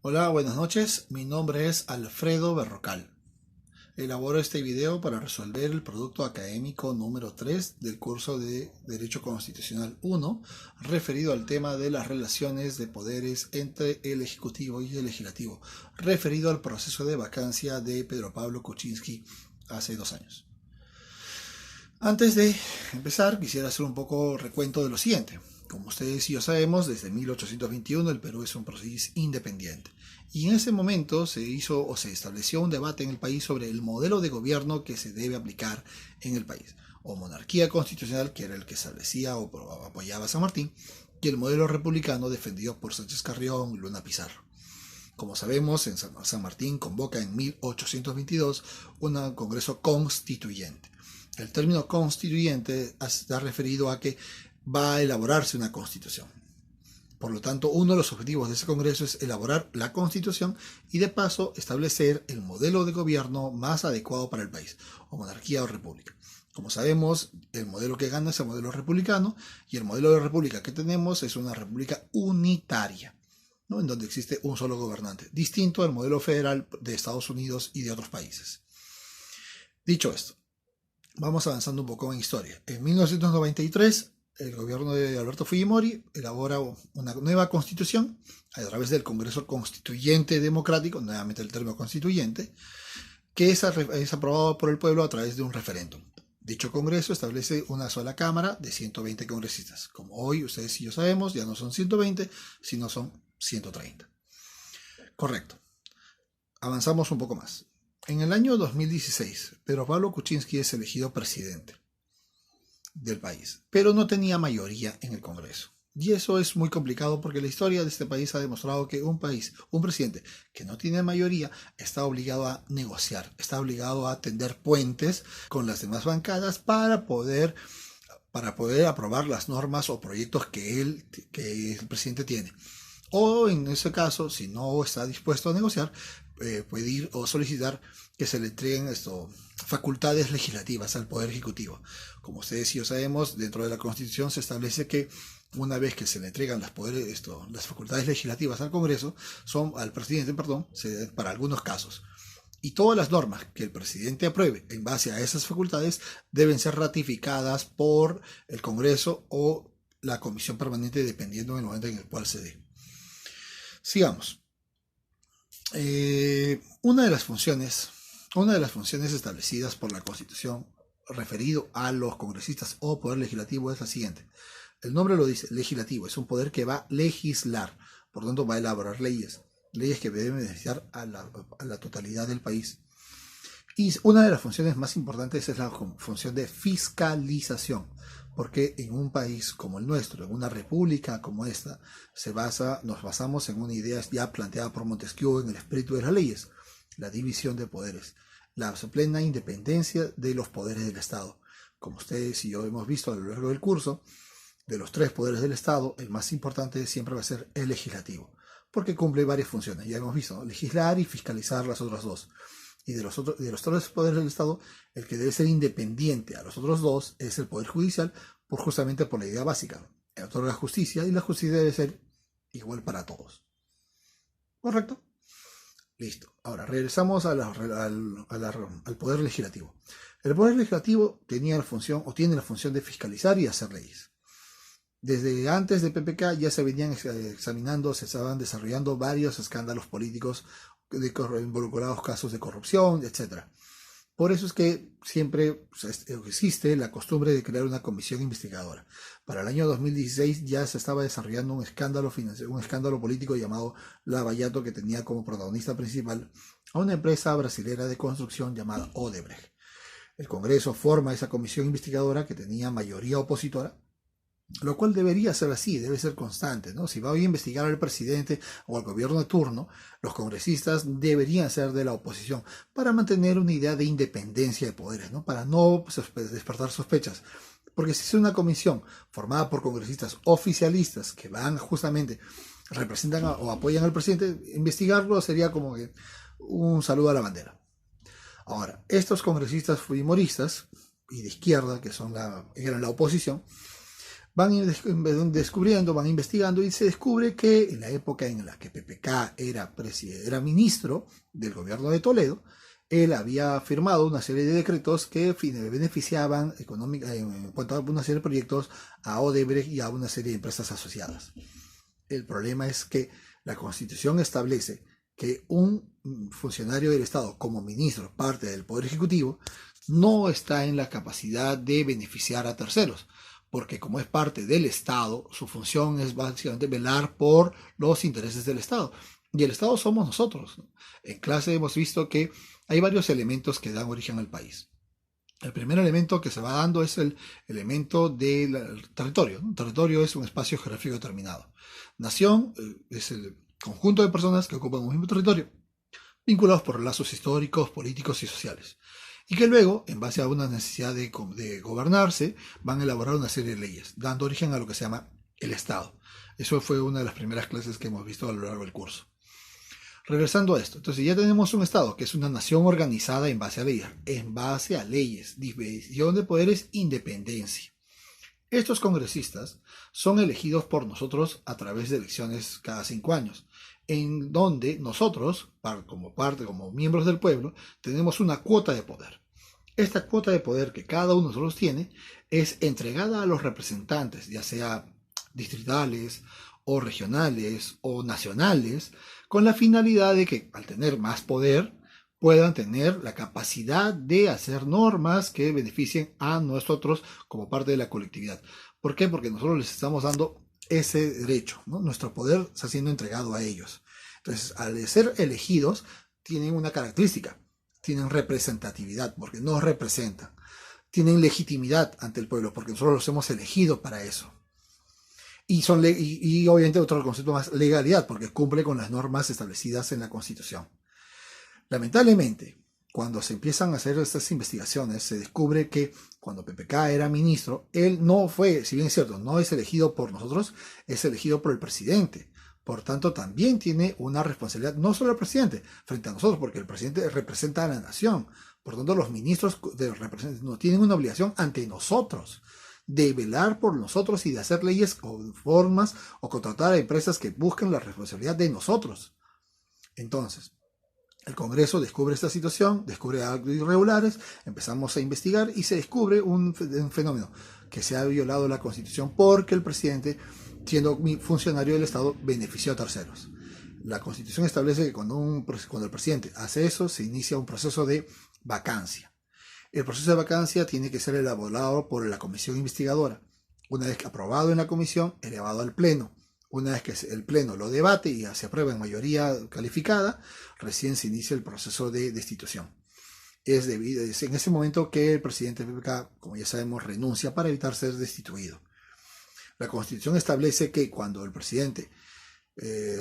Hola, buenas noches. Mi nombre es Alfredo Berrocal. Elaboro este video para resolver el producto académico número 3 del curso de Derecho Constitucional 1, referido al tema de las relaciones de poderes entre el Ejecutivo y el Legislativo, referido al proceso de vacancia de Pedro Pablo Kuczynski hace 2 años. Antes de empezar, quisiera hacer un poco recuento de lo siguiente. Como ustedes y yo sabemos, desde 1821 el Perú es un país independiente. Y en ese momento se estableció un debate en el país sobre el modelo de gobierno que se debe aplicar en el país. O monarquía constitucional, que era el que establecía o apoyaba a San Martín, y el modelo republicano defendido por Sánchez Carrión y Luna Pizarro. Como sabemos, San Martín convoca en 1822 un congreso constituyente. El término constituyente está referido a que va a elaborarse una constitución. Por lo tanto, uno de los objetivos de ese congreso es elaborar la constitución y de paso establecer el modelo de gobierno más adecuado para el país, o monarquía o república. Como sabemos, el modelo que gana es el modelo republicano y el modelo de república que tenemos es una república unitaria, ¿no? En donde existe un solo gobernante, distinto al modelo federal de Estados Unidos y de otros países. Dicho esto, vamos avanzando un poco en historia. En 1993, el gobierno de Alberto Fujimori elabora una nueva constitución a través del Congreso Constituyente Democrático, nuevamente el término constituyente, que es aprobado por el pueblo a través de un referéndum. Dicho Congreso establece una sola Cámara de 120 congresistas. Como hoy ustedes y yo sabemos, ya no son 120, sino son 130. Correcto. Avanzamos un poco más. En el año 2016, Pedro Pablo Kuczynski es elegido presidente del país, pero no tenía mayoría en el Congreso. Y eso es muy complicado porque la historia de este país ha demostrado que un presidente que no tiene mayoría, está obligado a negociar, está obligado a tender puentes con las demás bancadas para poder aprobar las normas o proyectos que el presidente tiene. O en ese caso, si no está dispuesto a negociar, puede ir o solicitar que se le entreguen facultades legislativas al Poder Ejecutivo. Como ustedes y yo sabemos, dentro de la Constitución se establece que una vez que se le entregan las facultades legislativas al Congreso, al presidente, para algunos casos. Y todas las normas que el presidente apruebe en base a esas facultades deben ser ratificadas por el Congreso o la Comisión Permanente, dependiendo del momento en el cual se dé. Sigamos. Una de las funciones establecidas por la Constitución referido a los congresistas o poder legislativo es la siguiente. El nombre lo dice, legislativo, es un poder que va a legislar, por lo tanto va a elaborar leyes que deben beneficiar a la totalidad del país. Y una de las funciones más importantes es la función de fiscalización, porque en un país como el nuestro, en una república como esta, nos basamos en una idea ya planteada por Montesquieu en el espíritu de las leyes, la división de poderes, la plena independencia de los poderes del Estado. Como ustedes y yo hemos visto a lo largo del curso, de los 3 poderes del Estado, el más importante siempre va a ser el legislativo, porque cumple varias funciones. Ya hemos visto, ¿no? Legislar y fiscalizar las otras 2. Y de los 3 poderes del Estado, el que debe ser independiente a los otros 2 es el Poder Judicial, justamente por la idea básica. Otorga justicia y la justicia debe ser igual para todos. ¿Correcto? Listo. Ahora, regresamos al Poder Legislativo. El Poder Legislativo tiene la función de fiscalizar y hacer leyes. Desde antes de PPK ya se venían examinando, se estaban desarrollando varios escándalos políticos involucrados casos de corrupción, etc. Por eso es que siempre existe la costumbre de crear una comisión investigadora. Para el año 2016 ya se estaba desarrollando un escándalo político llamado Lava-Jato, que tenía como protagonista principal a una empresa brasilera de construcción llamada Odebrecht. El Congreso forma esa comisión investigadora que tenía mayoría opositora, lo cual debería ser así, debe ser constante, ¿no? Si va a investigar al presidente o al gobierno de turno, los congresistas deberían ser de la oposición para mantener una idea de independencia de poderes, ¿no? Para no despertar sospechas. Porque si es una comisión formada por congresistas oficialistas que van justamente, representan o apoyan al presidente, investigarlo sería como que un saludo a la bandera. Ahora, estos congresistas fujimoristas y de izquierda, que eran la oposición, descubriendo, van investigando y se descubre que en la época en la que PPK era ministro del gobierno de Toledo, él había firmado una serie de decretos que beneficiaban en cuanto a una serie de proyectos a Odebrecht y a una serie de empresas asociadas. El problema es que la Constitución establece que un funcionario del Estado como ministro, parte del Poder Ejecutivo, no está en la capacidad de beneficiar a terceros, porque como es parte del Estado, su función es básicamente velar por los intereses del Estado. Y el Estado somos nosotros. En clase hemos visto que hay varios elementos que dan origen al país. El primer elemento que se va dando es el elemento del territorio. Un territorio es un espacio geográfico determinado. Nación es el conjunto de personas que ocupan un mismo territorio, vinculados por lazos históricos, políticos y sociales. Y que luego, en base a una necesidad de gobernarse, van a elaborar una serie de leyes, dando origen a lo que se llama el Estado. Eso fue una de las primeras clases que hemos visto a lo largo del curso. Regresando a esto, entonces ya tenemos un Estado que es una nación organizada en base a leyes, división de poderes, independencia. Estos congresistas son elegidos por nosotros a través de elecciones cada 5 años, en donde nosotros, como miembros del pueblo, tenemos una cuota de poder. Esta cuota de poder que cada uno de nosotros tiene es entregada a los representantes, ya sea distritales o regionales o nacionales, con la finalidad de que al tener más poder puedan tener la capacidad de hacer normas que beneficien a nosotros como parte de la colectividad. ¿Por qué? Porque nosotros les estamos dando ese derecho, ¿no? Nuestro poder está siendo entregado a ellos. Entonces, al ser elegidos, tienen una característica, tienen representatividad, porque nos representan, tienen legitimidad ante el pueblo, porque nosotros los hemos elegido para eso. Y obviamente otro concepto más, legalidad, porque cumple con las normas establecidas en la Constitución. Lamentablemente, cuando se empiezan a hacer estas investigaciones, se descubre que cuando PPK era ministro, él no fue, si bien es cierto, no es elegido por nosotros, es elegido por el presidente. Por tanto, también tiene una responsabilidad, no solo el presidente, frente a nosotros, porque el presidente representa a la nación. Por tanto, los ministros no tienen una obligación ante nosotros de velar por nosotros y de hacer leyes o formas o contratar a empresas que busquen la responsabilidad de nosotros. Entonces, el Congreso descubre esta situación, descubre actos irregulares, empezamos a investigar y se descubre un fenómeno, que se ha violado la Constitución porque el presidente, siendo funcionario del Estado, benefició a terceros. La Constitución establece que cuando el presidente hace eso, se inicia un proceso de vacancia. El proceso de vacancia tiene que ser elaborado por la comisión investigadora. Una vez que aprobado en la comisión, elevado al pleno. Una vez que el pleno lo debate y se aprueba en mayoría calificada, recién se inicia el proceso de destitución. Es en ese momento que el presidente PPK, como ya sabemos, renuncia para evitar ser destituido. La Constitución establece que cuando el presidente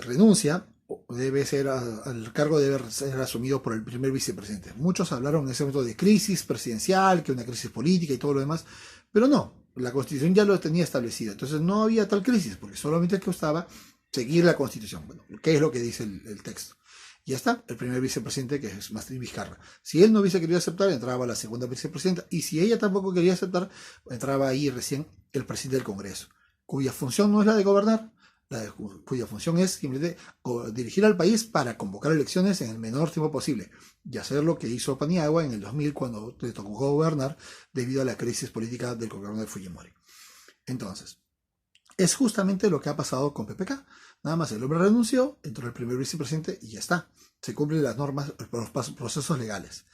renuncia, el cargo debe ser asumido por el primer vicepresidente. Muchos hablaron en ese momento de crisis presidencial, que una crisis política y todo lo demás, pero no, la Constitución ya lo tenía establecido, entonces no había tal crisis, porque solamente costaba seguir la Constitución. Bueno, ¿qué es lo que dice el texto? Ya está, el primer vicepresidente, que es Mastrín Vizcarra. Si él no hubiese querido aceptar, entraba la segunda vicepresidenta, y si ella tampoco quería aceptar, entraba ahí recién el presidente del Congreso, cuya función no es la de gobernar, cuya función es simplemente dirigir al país para convocar elecciones en el menor tiempo posible, y hacer lo que hizo Paniagua en el 2000 cuando le tocó gobernar debido a la crisis política del gobierno de Fujimori. Entonces, es justamente lo que ha pasado con PPK. Nada más el hombre renunció, entró el primer vicepresidente y ya está. Se cumplen las normas, los procesos legales.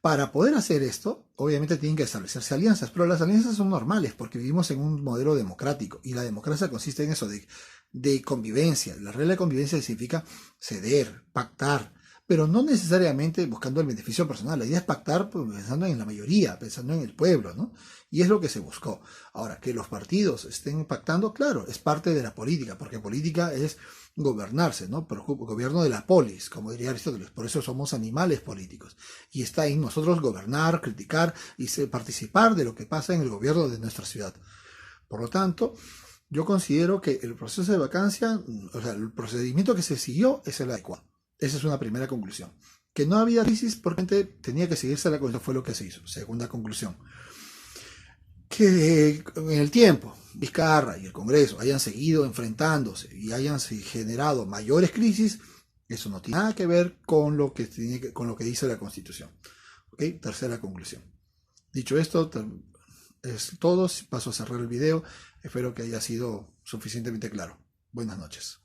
Para poder hacer esto, obviamente tienen que establecerse alianzas, pero las alianzas son normales porque vivimos en un modelo democrático y la democracia consiste en eso, de convivencia. La regla de convivencia significa ceder, pactar, pero no necesariamente buscando el beneficio personal. La idea es pactar pensando en la mayoría, pensando en el pueblo, ¿no? Y es lo que se buscó. Ahora, que los partidos estén pactando, claro, es parte de la política, porque política es gobernarse, ¿no? Pero gobierno de la polis, como diría Aristóteles. Por eso somos animales políticos. Y está en nosotros gobernar, criticar y participar de lo que pasa en el gobierno de nuestra ciudad. Por lo tanto, yo considero que el proceso de vacancia, o sea, el procedimiento que se siguió es el adecuado. Esa es una primera conclusión. Que no había crisis porque tenía que seguirse la Constitución, fue lo que se hizo. Segunda conclusión. que en el tiempo Vizcarra y el Congreso hayan seguido enfrentándose y hayan generado mayores crisis, eso no tiene nada que ver con lo que, con lo que dice la Constitución. ¿Okay? Tercera conclusión. Dicho esto, es todo. Paso a cerrar el video. Espero que haya sido suficientemente claro. Buenas noches.